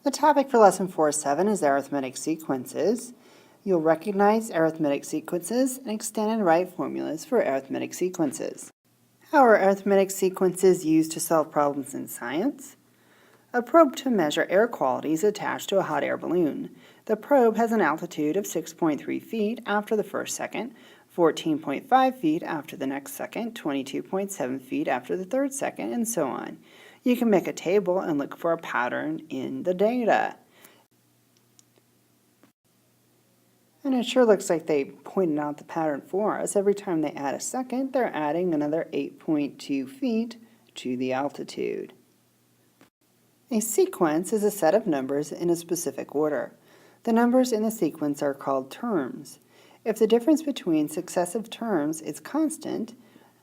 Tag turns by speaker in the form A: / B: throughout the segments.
A: The topic for Lesson 4.7 is arithmetic sequences. You'll recognize arithmetic sequences and extend and write formulas for arithmetic sequences. How are arithmetic sequences used to solve problems in science? A probe to measure air quality is attached to a hot air balloon. The probe has an altitude of 6.3 feet after the first second, 14.5 feet after the next second, 22.7 feet after the third second, and so on. You can make a table and look for a pattern in the data. And it sure looks like they pointed out the pattern for us. Every time they add a second, they're adding another 8.2 feet to the altitude. A sequence is a set of numbers in a specific order. The numbers in the sequence are called terms. If the difference between successive terms is constant,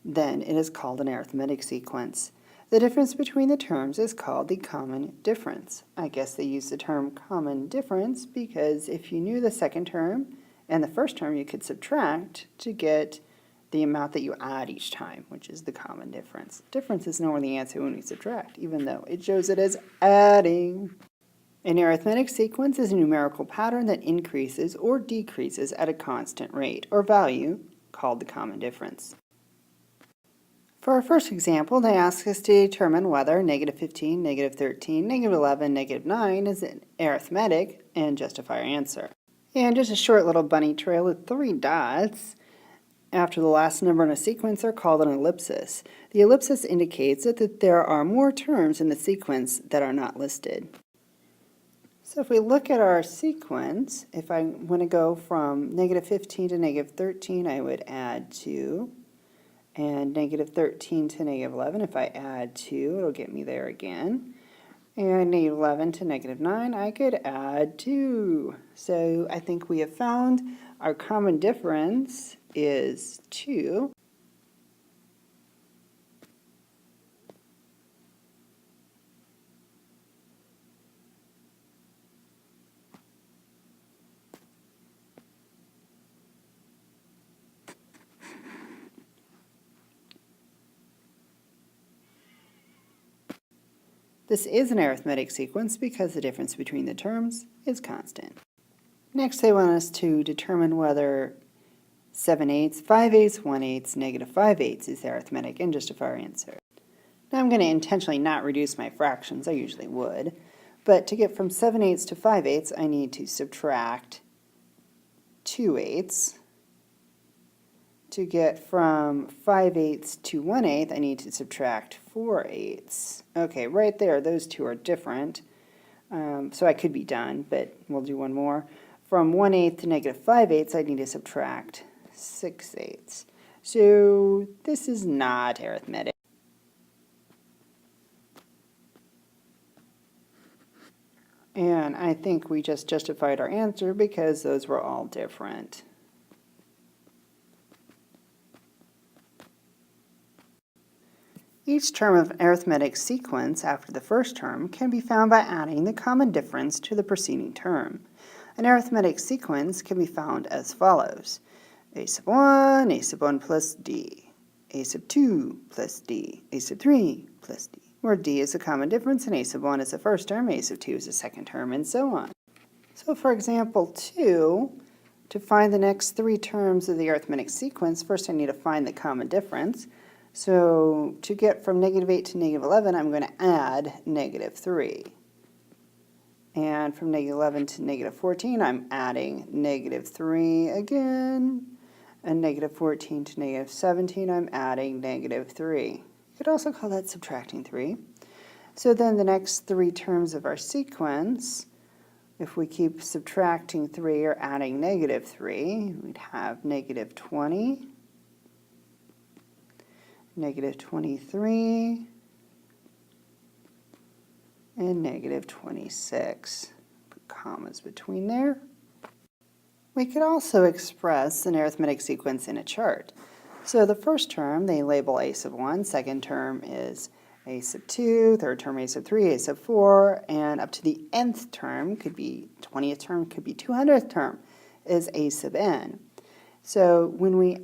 A: then it is called an arithmetic sequence. The difference between the terms is called the common difference. I guess they use the term common difference because if you knew the second term and the first term, you could subtract to get the amount that you add each time, which is the common difference. Difference is nowhere the answer when we subtract, even though it shows it as adding. An arithmetic sequence is a numerical pattern that increases or decreases at a constant rate or value called the common difference. For our first example, they ask us to determine whether negative 15, negative 13, negative 11, negative 9 is an arithmetic and justify our answer. And just a short little bunny trail with 3 dots after the last number in a sequence are called an ellipsis. The ellipsis indicates that there are more terms in the sequence that are not listed. So if we look at our sequence, if I want to go from negative 15 to negative 13, I would add 2. And negative 13 to negative 11, if I add 2, it'll get me there again. And negative 11 to negative 9, I could add 2. So I think we have found our common difference is 2. This is an arithmetic sequence because the difference between the terms is constant. Next, they want us to determine whether 7/8, 5/8, 1/8, negative 5/8 is arithmetic and justify our answer. Now I'm going to intentionally not reduce my fractions, I usually would, but to get from 7/8 to 5/8, I need to subtract 2/8. To get from 5/8 to 1/8, I need to subtract 4/8. Okay, right there, those two are different. So I could be done, but we'll do one more. From 1/8 to negative 5/8, I need to subtract 6/8. So this is not arithmetic. And I think we just justified our answer because those were all different. Each term of an arithmetic sequence after the first term can be found by adding the common difference to the preceding term. An arithmetic sequence can be found as follows: a sub 1, a sub 1 plus d, a sub 2 plus d, a sub 3 plus d, where d is the common difference and a sub 1 is the first term, a sub 2 is the second term, and so on. So for example 2, to find the next 3 terms of the arithmetic sequence, first I need to find the common difference. So to get from negative 8 to negative 11, I'm going to add negative 3. And from negative 11 to negative 14, I'm adding negative 3 again. And negative 14 to negative 17, I'm adding negative 3. You could also call that subtracting 3. So then the next 3 terms of our sequence, if we keep subtracting 3 or adding negative 3, we'd have negative 20. Negative 23, and negative 26. Put commas between there. We could also express an arithmetic sequence in a chart. So the first term, they label a sub 1, second term is a sub 2, third term a sub 3, a sub 4, and up to the nth term, could be 20th term, could be 200th term, is a sub n. So when we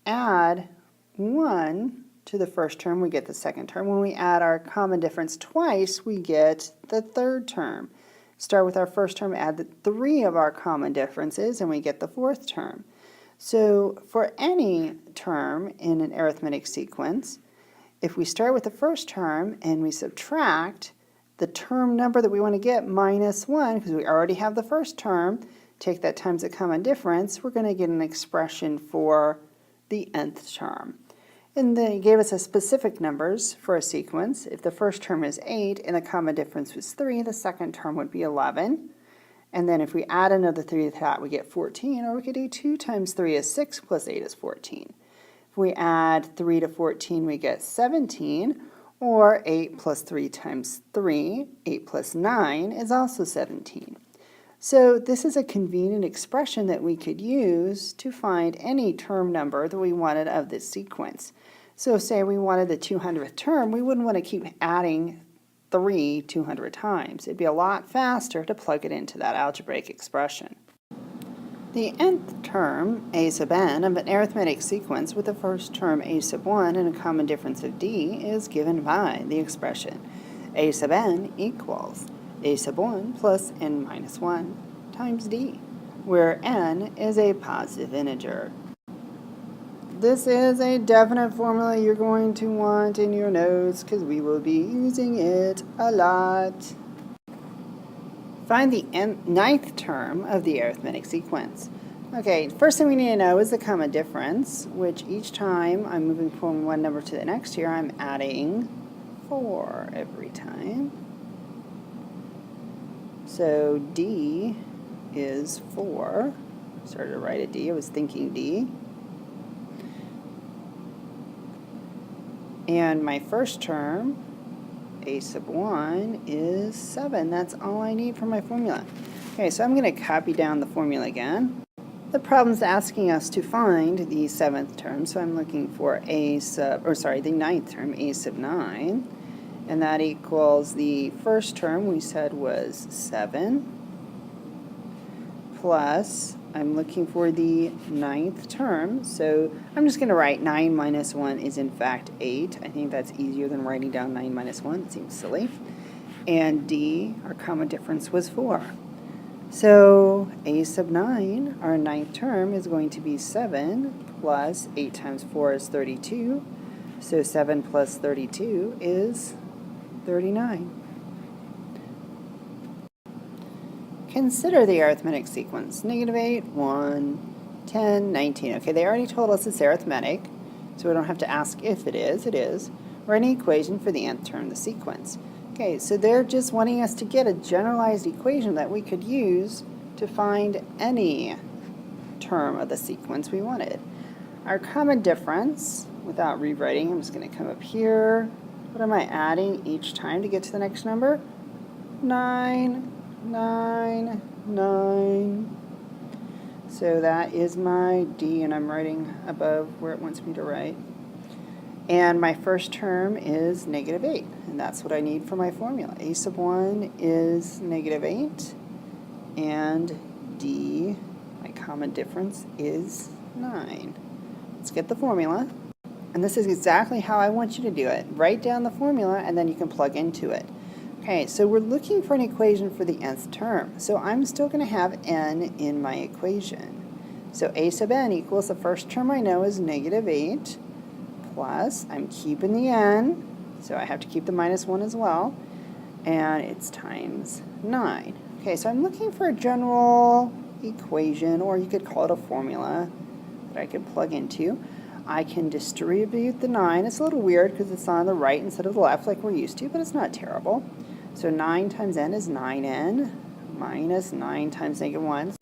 A: add 1 to the first term, we get the second term. When we add our common difference twice, we get the third term. start with our first term, add the 3 of our common differences, and we get the 4th term. So for any term in an arithmetic sequence, if we start with the first term and we subtract the term number that we want to get minus 1, because we already have the first term, take that times the common difference, we're going to get an expression for the nth term. And they gave us a specific numbers for a sequence. If the first term is 8 and the common difference was 3, the second term would be 11. And then if we add another 3 to that, we get 14, or we could do 2 times 3 is 6 plus 8 is 14. If we add 3 to 14, we get 17, or 8 plus 3 times 3, 8 plus 9 is also 17. So this is a convenient expression that we could use to find any term number that we wanted of this sequence. So say we wanted the 200th term, we wouldn't want to keep adding 3 200 times. It'd be a lot faster to plug it into that algebraic expression. The nth term, a sub n, of an arithmetic sequence with the first term a sub 1 and a common difference of d is given by the expression a sub n equals a sub 1 plus n minus 1 times d, where n is a positive integer. This is a definite formula you're going to want in your notes because we will be using it a lot. Find the ninth term of the arithmetic sequence. Okay, first thing we need to know is the common difference, which each time I'm moving from one number to the next here, I'm adding 4 every time. So D is 4. Started to write a D, I was thinking D. And my first term, a sub 1, is 7. That's all I need for my formula. Okay, so I'm going to copy down the formula again. The problem's asking us to find the 7th term, so I'm looking for the 9th term, a sub 9. And that equals the first term we said was 7, plus I'm looking for the 9th term, so I'm just going to write 9 minus 1 is in fact 8. I think that's easier than writing down 9 minus 1. It seems silly. And D, our common difference, was 4. So a sub 9, our 9th term, is going to be 7 plus 8 times 4 is 32. So 7 plus 32 is 39. Consider the arithmetic sequence. -8, 1, 10, 19. Okay, they already told us it's arithmetic, so we don't have to ask if it is. It is. Write an equation for the nth term of the sequence. Okay, so they're just wanting us to get a generalized equation that we could use to find any term of the sequence we wanted. Our common difference, without rewriting, I'm just going to come up here. What am I adding each time to get to the next number? 9, 9, 9. So that is my D, and I'm writing above where it wants me to write. And my first term is -8, and that's what I need for my formula. A sub 1 is -8, and D, my common difference, is 9. Let's get the formula. And this is exactly how I want you to do it. Write down the formula, and then you can plug into it. Okay, so we're looking for an equation for the nth term. So I'm still going to have n in my equation. So a sub n equals the first term I know is -8, plus I'm keeping the n, so I have to keep the minus 1 as well, and it's times 9. Okay, so I'm looking for a general equation, or you could call it a formula that I could plug into. I can distribute the 9. It's a little weird because it's on the right instead of the left like we're used to, but it's not terrible. So 9 times n is 9n minus 9 times -1.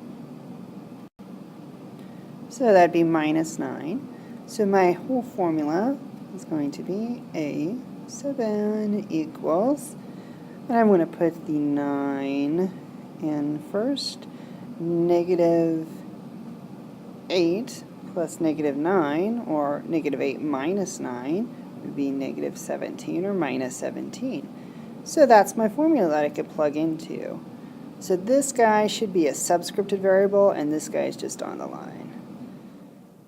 A: So that'd be minus 9. So my whole formula is going to be a sub n equals, and I'm going to put the 9 in first, -8 plus -9, or -8 minus 9 would be -17 or minus 17. So that's my formula that I could plug into. So this guy should be a subscripted variable, and this guy is just on the line.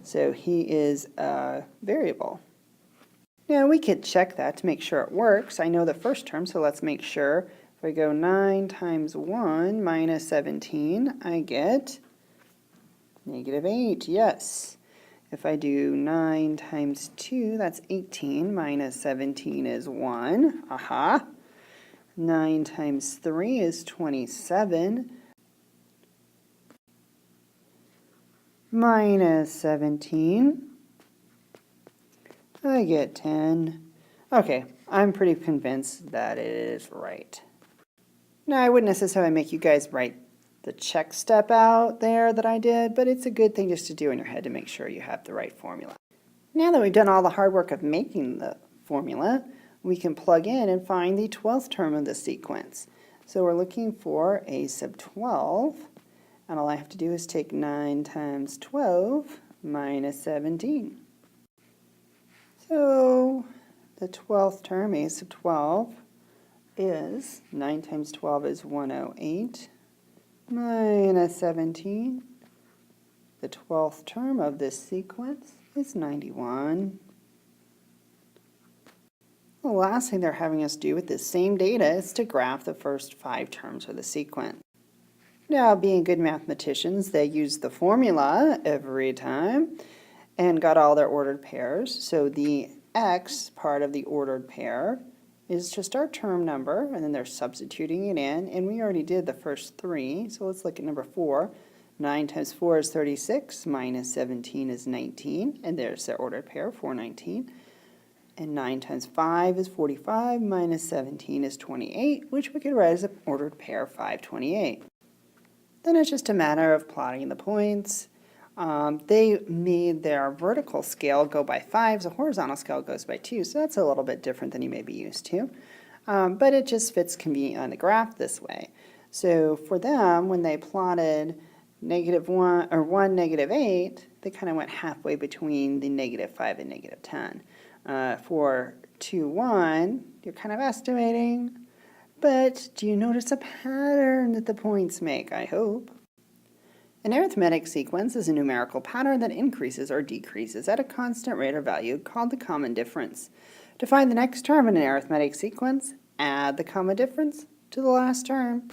A: So he is a variable. Now we could check that to make sure it works. I know the first term, so let's make sure. If If I go 9 times 1 minus 17, I get -8, yes. If I do 9 times 2, that's 18, minus 17 is 1. Aha. 9 times 3 is 27. Minus 17, I get 10. Okay, I'm pretty convinced that it is right. Now, I wouldn't necessarily make you guys write the check step out there that I did, but it's a good thing just to do in your head to make sure you have the right formula. Now that we've done all the hard work of making the formula, we can plug in and find the 12th term of the sequence. So we're looking for a sub 12, and all I have to do is take 9 times 12 minus 17. So the 12th term, a sub 12, is 9 times 12 is 108 minus 17. The 12th term of this sequence is 91. The last thing they're having us do with this same data is to graph the first 5 terms of the sequence. Now, being good mathematicians, they use the formula every time and got all their ordered pairs. So the x part of the ordered pair is just our term number, and then they're substituting it in, and we already did the first 3, so let's look at number 4. 9 times 4 is 36, minus 17 is 19, and there's their ordered pair, 419. And 9 times 5 is 45, minus 17 is 28, which we could write as an ordered pair, 528. Then it's just a matter of plotting the points. They made their vertical scale go by 5, the horizontal scale goes by 2, so that's a little bit different than you may be used to. But it just fits conveniently on the graph this way. So for them, when they plotted -1 or 1, -8, they kind of went halfway between the -5 and -10. For 2, 1, you're kind of estimating, but do you notice a pattern that the points make? I hope. An arithmetic sequence is a numerical pattern that increases or decreases at a constant rate or value called the common difference. To find the next term in an arithmetic sequence, add the common difference to the last term.